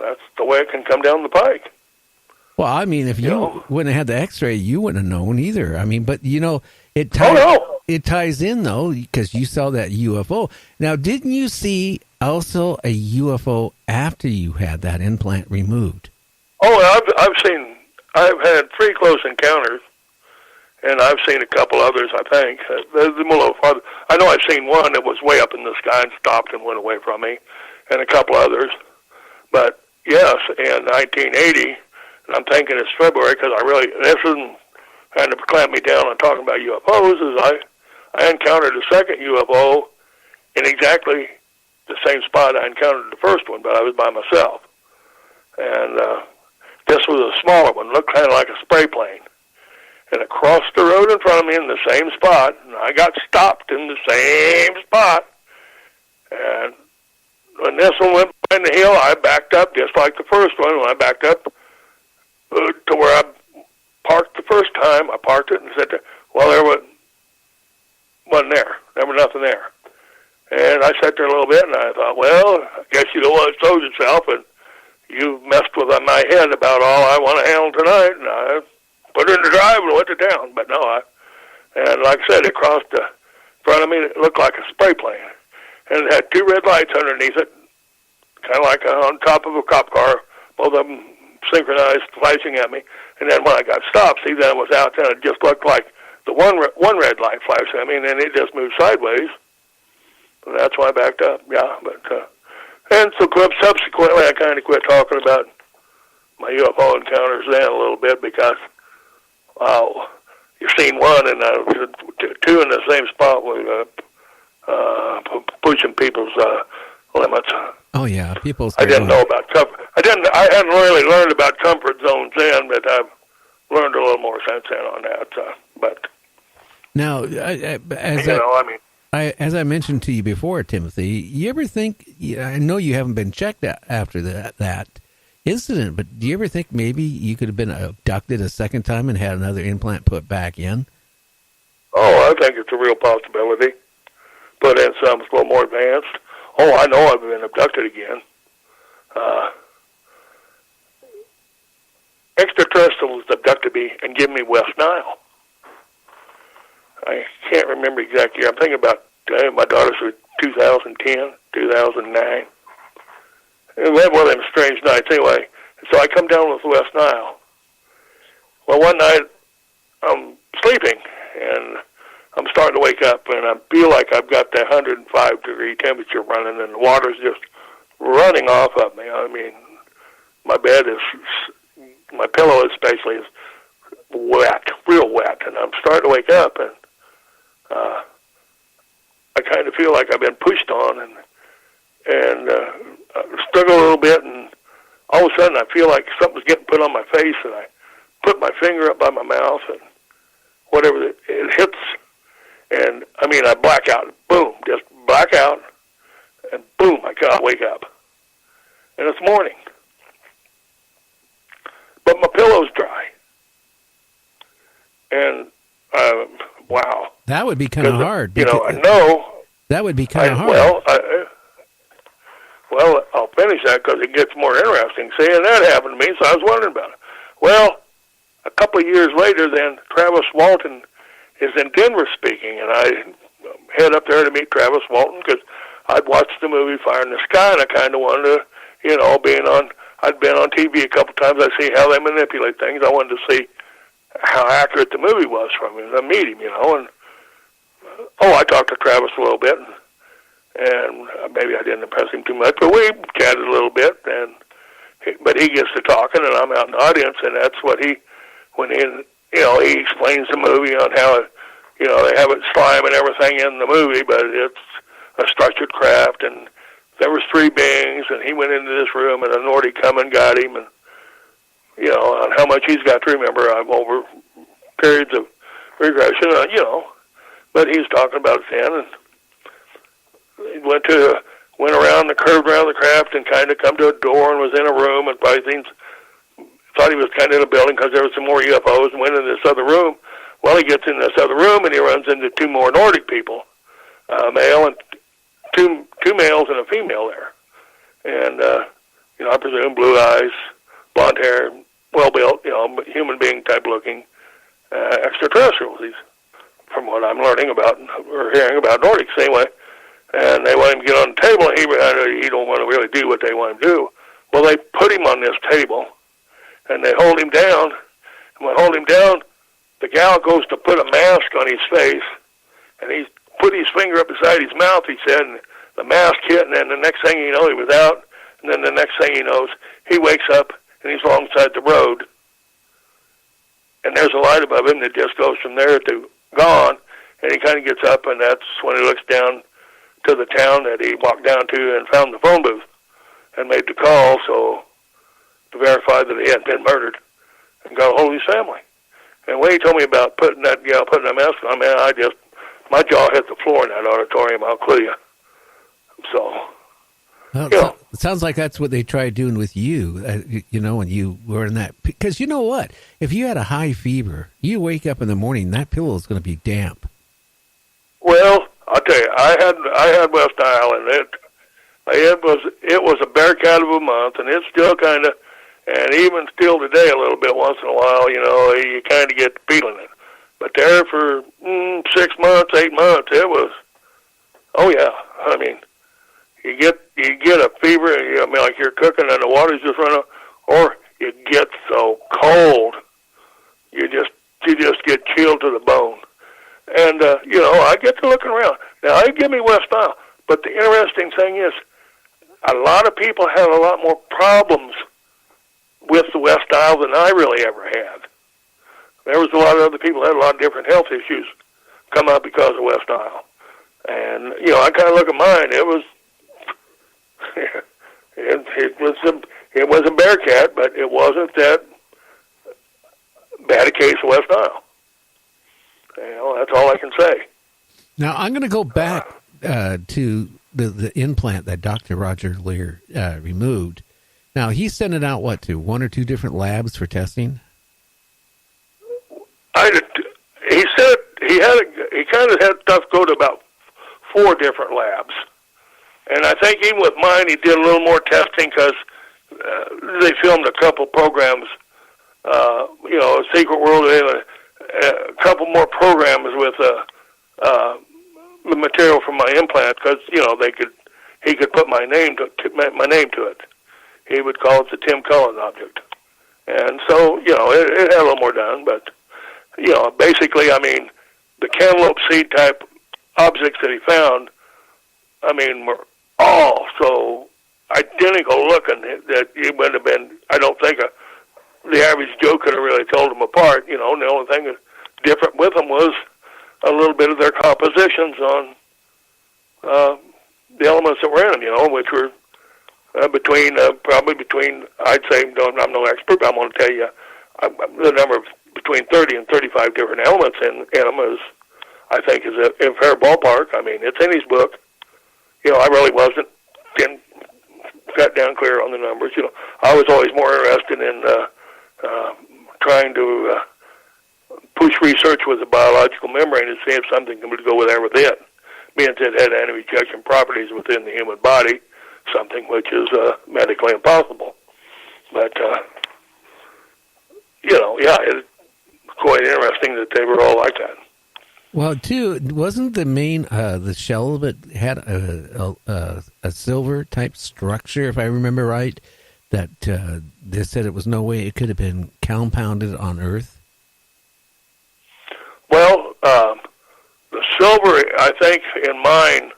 That's the way it can come down the pike. Well, I mean, if you wouldn't have had the X-ray, you wouldn't have known either. I mean, but it ties in though, because you saw that UFO. Now, didn't you see also a UFO after you had that implant removed? Oh, I've had 3 close encounters, and I've seen a couple others. I think they're a little farther. I know I've seen one that was way up in the sky and stopped and went away from me, and a couple others. But yes, in 1980. And I'm thinking it's February because this isn't trying to clamp me down on talking about UFOs, is I encountered a second UFO in exactly the same spot I encountered the first one, but I was by myself. And this was a smaller one, looked kind of like a spray plane. And it crossed the road in front of me in the same spot, and I got stopped in the same spot. And when this one went behind the hill, I backed up just like the first one. When I backed up to where I parked the first time, I parked it and said, well, there wasn't there. There was nothing there. And I sat there a little bit, and I thought, well, I guess you don't want to show yourself, and you messed with my head about all I want to handle tonight, and I put it in the drive and went to town. But no, and like I said, it crossed the front of me, and it looked like a spray plane. And it had 2 red lights underneath it, kind of like on top of a cop car, both of them synchronized, flashing at me. And then when I got stopped, then it was out, and it just looked like the one red light flashed at me, and then it just moved sideways. And that's why I backed up. Yeah, but and so subsequently, I kind of quit talking about my UFO encounters then a little bit because, wow, you've seen one and 2 in the same spot with pushing people's limits. Oh yeah, I didn't know about comfort. I hadn't really learned about comfort zones then, but I've learned a little more since then on that. But now, as I mentioned to you before, Timothy, you ever think? I know you haven't been checked after that incident, but do you ever think maybe you could have been abducted a second time and had another implant put back in? Oh, I think it's a real possibility. Put in something a little more advanced. Oh, I know I've been abducted again. Extraterrestrials abducted me and given me West Nile. I can't remember exactly. I'm thinking about my daughter's were 2010, 2009. And we had one of them strange nights anyway. So I come down with West Nile. Well, one night I'm sleeping and I'm starting to wake up, and I feel like I've got that 105-degree temperature running, and the water's just running off of me. I mean, my pillow especially is wet, real wet, and I'm starting to wake up, and I kind of feel like I've been pushed on, and I struggle a little bit, and all of a sudden I feel like something's getting put on my face, and I put my finger up by my mouth, and whatever it hits. And, I mean, I black out, boom, just black out, and boom, I wake up. And it's morning. But my pillow's dry. And, wow. That would be kind of hard. I know. That would be kind of hard. Well, I'll finish that because it gets more interesting. See, and that happened to me, so I was wondering about it. Well, a couple of years later, then, Travis Walton is in Denver speaking, and I head up there to meet Travis Walton because I'd watched the movie Fire in the Sky, and I kind of wanted to, I'd been on TV a couple times. I see how they manipulate things. I wanted to see how accurate the movie was from him. I meet him, and I talked to Travis a little bit, and maybe I didn't impress him too much, but we chatted a little bit, but he gets to talking, and I'm out in the audience, and that's what he explains the movie on how, they have it slime and everything in the movie, but it's a structured craft, and there was 3 beings, and he went into this room, and a Nordic come and got him, and, on how much he's got to remember. I'm over periods of regression, but he's talking about it then, and he went around, curved around the craft, and kind of come to a door and was in a room, and probably thought he was kind of in a building because there was some more UFOs, and went into this other room. Well, he gets in this other room, and he runs into 2 more Nordic people, male and two males and a female there. And, I presume blue eyes, blonde hair, well-built, human being type looking extraterrestrials. These, from what I'm learning about or hearing about Nordics anyway. And they want him to get on the table, and he don't want to really do what they want him to do. Well, they put him on this table, and they hold him down. And when they hold him down, the gal goes to put a mask on his face, and he put his finger up beside his mouth, he said, and the mask hit, and then the next thing you know, he was out. And then the next thing he knows, he wakes up, and he's alongside the road. And there's a light above him that just goes from there to gone, and he kind of gets up, and that's when he looks down to the town that he walked down to and found the phone booth and made the call to verify that he hadn't been murdered and got a hold of his family. And when he told me about putting that mask on, man, my jaw hit the floor in that auditorium, I'll clue you. So, well, it sounds like that's what they tried doing with you, when you were in that. Because you know what? If you had a high fever, you wake up in the morning, that pillow is going to be damp. Well, I'll tell you, I had West Isle, and it was a bear cat of a month, and it's still kind of, and even still today a little bit once in a while, you kind of get feeling it. But there for 6 months, 8 months, it was, oh yeah, I mean, you get a fever, like you're cooking and the water's just running out, or you get so cold, you just get chilled to the bone. And, I get to looking around. Now, I give me West Isle, but the interesting thing is a lot of people had a lot more problems with the West Isle than I really ever had. There was a lot of other people who had a lot of different health issues come up because of West Isle. And, I kind of look at mine. It was it was a bear cat, but it wasn't that bad a case of West Isle. That's all I can say. Now, I'm going to go back to the implant that Dr. Roger Leir removed. Now, he sent it out, to 1 or 2 different labs for testing? He said he kind of had stuff go to about 4 different labs. And I think even with mine, he did a little more testing because they filmed a couple programs, Secret World, a couple more programs with the material from my implant because he could put my name to it. He would call it the Tim Cullen object, and so it had a little more done. But basically, the cantaloupe seed type objects that he found, were all so identical looking that it would have been. I don't think the average Joe could have really told them apart. The only thing that's different with them was a little bit of their compositions on the elements that were in them, which were probably between, I'd say, I'm no expert, but I'm going to tell you the number of between 30 and 35 different elements in them is, I think, is a fair ballpark. It's in his book. I really didn't cut down clear on the numbers. I was always more interested in trying to push research with the biological membrane to see if something could go there with it, being that it had anti-rejection properties within the human body, something which is medically impossible. But, it's quite interesting that they were all like that. Well, too, wasn't the main, the shell of it had a silver-type structure, if I remember right, that they said it was no way it could have been compounded on Earth? Well, the silver, I think, in mine,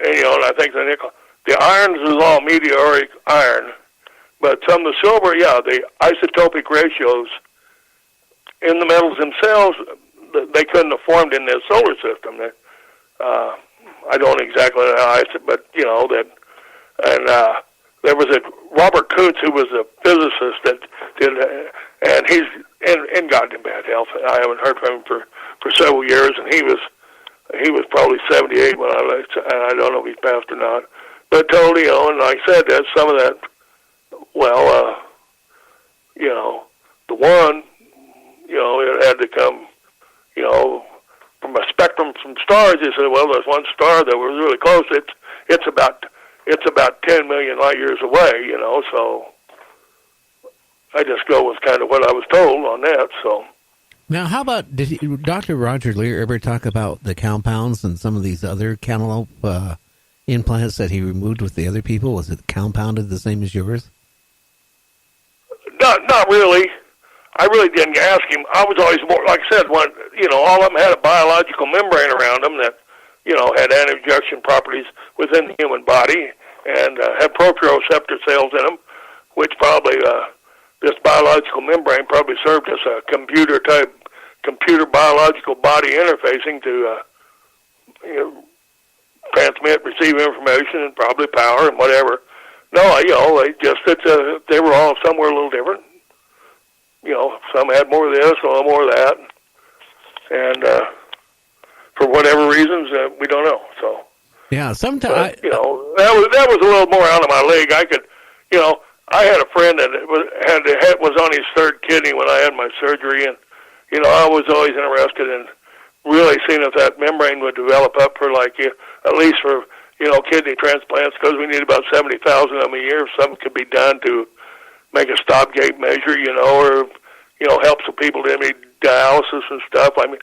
and I think the nickel, the irons is all meteoric iron, but some of the silver, the isotopic ratios in the metals themselves, they couldn't have formed in the solar system. I don't exactly know how but that, and there was a Robert Coots who was a physicist that did, and he's in goddamn bad health. I haven't heard from him for several years, and he was probably 78 when I left, and I don't know if he's passed or not. But totally, and like I said, that's some of that. Well, the one, it had to come, from a spectrum from stars. They said, well, there's one star that was really close. It's about it's about 10 million light years away, so I just go with kind of what I was told on that, so. Now, how about, did Dr. Roger Leir ever talk about the compounds and some of these other cantaloupe implants that he removed with the other people? Was it compounded the same as yours? Not really. I really didn't ask him. I was always more, like I said, all of them had a biological membrane around them that, had anti-rejection properties within the human body and had proprioceptor cells in them, which probably, this biological membrane probably served as a computer biological body interfacing to, transmit, receive information, and probably power and whatever. No, they were all somewhere a little different. Some had more of this, some more of that, and for whatever reasons, we don't know. So yeah, sometimes that was a little more out of my league. I could, I had a friend that was on his third kidney when I had my surgery, and I was always interested in really seeing if that membrane would develop up for at least for kidney transplants, because we need about 70,000 of them a year. If something could be done to make a stopgate measure, or help some people to need dialysis and stuff. I mean,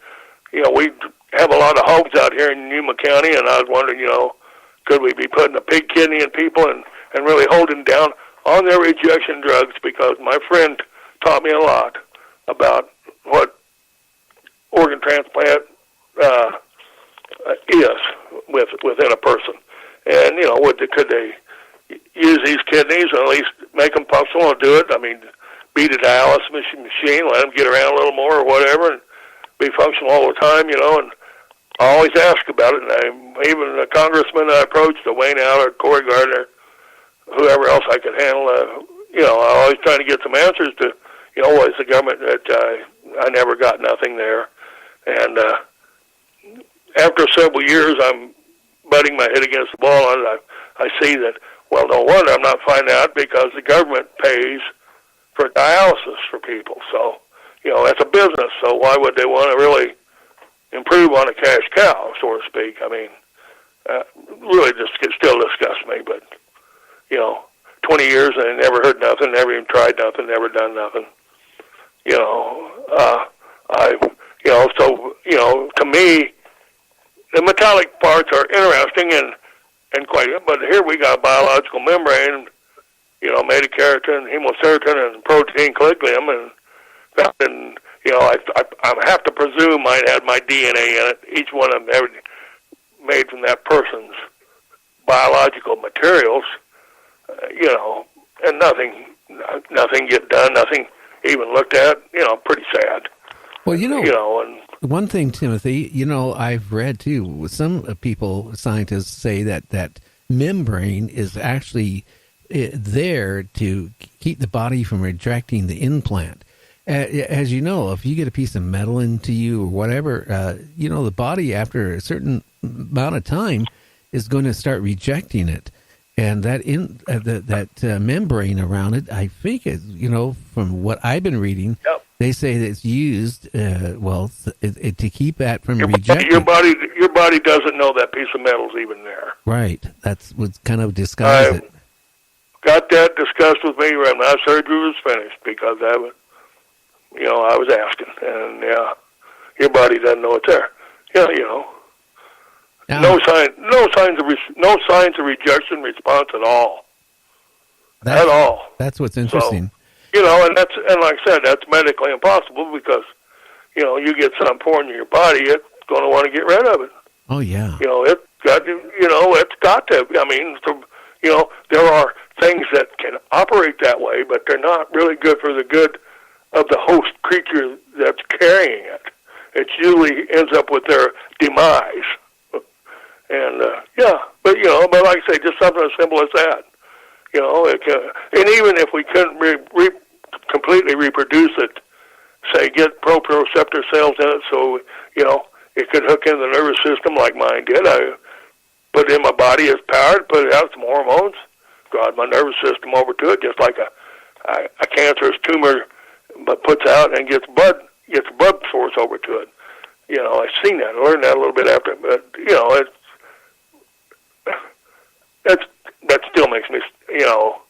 we have a lot of hogs out here in Yuma County, and I was wondering, could we be putting a pig kidney in people and really holding down on their rejection drugs, because my friend taught me a lot about what organ transplant is within a person. And, could they use these kidneys and at least make them functional and do it? I mean, beat a dialysis machine, let them get around a little more or whatever, and be functional all the time, and I always ask about it. And even the congressman I approached, Wayne Allard, Corey Gardner, whoever else I could handle, I always trying to get some answers to, what is the government that I never got nothing there. And after several years, I'm butting my head against the wall, and I see that, well, no wonder I'm not finding out, because the government pays for dialysis for people. So, that's a business, so why would they want to really improve on a cash cow, so to speak? I mean, really just still disgusts me, but, 20 years and I never heard nothing, never even tried nothing, never done nothing. To me, the metallic parts are interesting and quite, but here we got biological membrane, metaceratin, hemoceratin, and protein colliculum, and I have to presume mine had my DNA in it. Each one of them made from that person's biological materials, and nothing get done, nothing even looked at. Pretty sad. Well, and one thing, Timothy, I've read too, some people, scientists say that membrane is actually there to keep the body from rejecting the implant. As you know, if you get a piece of metal into you or whatever, the body after a certain amount of time is going to start rejecting it. And that membrane around it, I think, is, from what I've been reading, yep. They say that it's used, to keep that from rejecting. Your body doesn't know that piece of metal's even there. Right. That's what's kind of disguised it. Got that discussed with me when my surgery was finished, because I was asking, and your body doesn't know it's there. No signs of rejection response at all. At all. That's what's interesting. So, and like I said, that's medically impossible, because, you get something pouring in your body, it's going to want to get rid of it. Oh yeah. It's got to. I mean, there are things that can operate that way, but they're not really good for the good of the host creature that's carrying it. It usually ends up with their demise. And, but like I say, just something as simple as that. And even if we couldn't completely reproduce it, say, get proprioceptor cells in it so, it could hook into the nervous system like mine did. I put it in my body as powered, put out some hormones, drive my nervous system over to it, just like a cancerous tumor, but puts out and gets blood source over to it. I've seen that. I learned that a little bit after, but, that still makes me, you know,